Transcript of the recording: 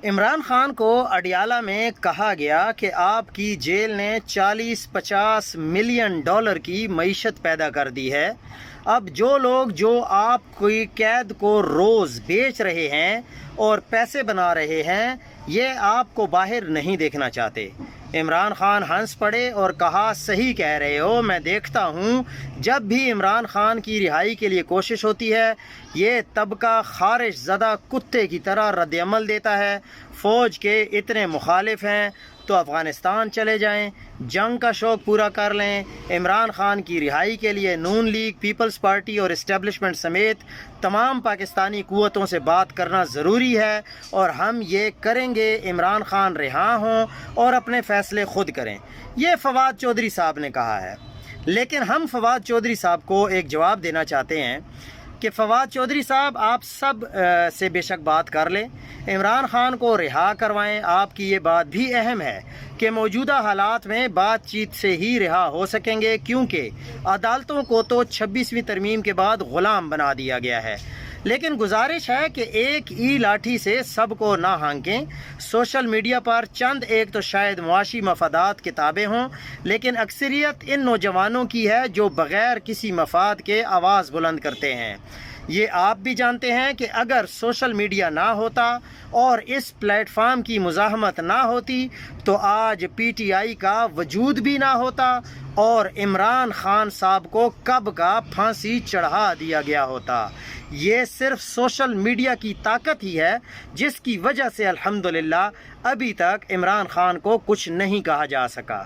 عمران خان کو اڈیالہ میں کہا گیا کہ آپ کی جیل نے 40-50 ملین ڈالر کی معیشت پیدا کر دی ہے۔ اب جو لوگ جو آپ کی قید کو روز بیچ رہے ہیں اور پیسے بنا رہے ہیں، یہ آپ کو باہر نہیں دیکھنا چاہتے۔ عمران خان ہنس پڑے اور کہا، صحیح کہہ رہے ہو، میں دیکھتا ہوں جب بھی عمران خان کی رہائی کے لیے کوشش ہوتی ہے، یہ طبقہ خارش زدہ کتے کی طرح رد عمل دیتا ہے۔ فوج کے اتنے مخالف ہیں تو افغانستان چلے جائیں، جنگ کا شوق پورا کر لیں۔ عمران خان کی رہائی کے لیے نون لیگ، پیپلز پارٹی اور اسٹیبلشمنٹ سمیت تمام پاکستانی قوتوں سے بات کرنا ضروری ہے، اور ہم یہ کریں گے۔ عمران خان رہا ہوں اور اپنے فیصلے خود کریں، یہ فواد چودھری صاحب نے کہا ہے۔ لیکن ہم فواد چودھری صاحب کو ایک جواب دینا چاہتے ہیں کہ فواد چودھری صاحب، آپ سب سے بے شک بات کر لیں، عمران خان کو رہا کروائیں۔ آپ کی یہ بات بھی اہم ہے کہ موجودہ حالات میں بات چیت سے ہی رہا ہو سکیں گے، کیونکہ عدالتوں کو تو 26ویں ترمیم کے بعد غلام بنا دیا گیا ہے۔ لیکن گزارش ہے کہ ایک ہی لاٹھی سے سب کو نہ ہانکیں۔ سوشل میڈیا پر چند ایک تو شاید معاشی مفادات کے تابع ہوں، لیکن اکثریت ان نوجوانوں کی ہے جو بغیر کسی مفاد کے آواز بلند کرتے ہیں۔ یہ آپ بھی جانتے ہیں کہ اگر سوشل میڈیا نہ ہوتا اور اس پلیٹ فارم کی مزاحمت نہ ہوتی تو آج پی ٹی آئی کا وجود بھی نہ ہوتا اور عمران خان صاحب کو کب کا پھانسی چڑھا دیا گیا ہوتا۔ یہ صرف سوشل میڈیا کی طاقت ہی ہے جس کی وجہ سے الحمدللہ ابھی تک عمران خان کو کچھ نہیں کہا جا سکا۔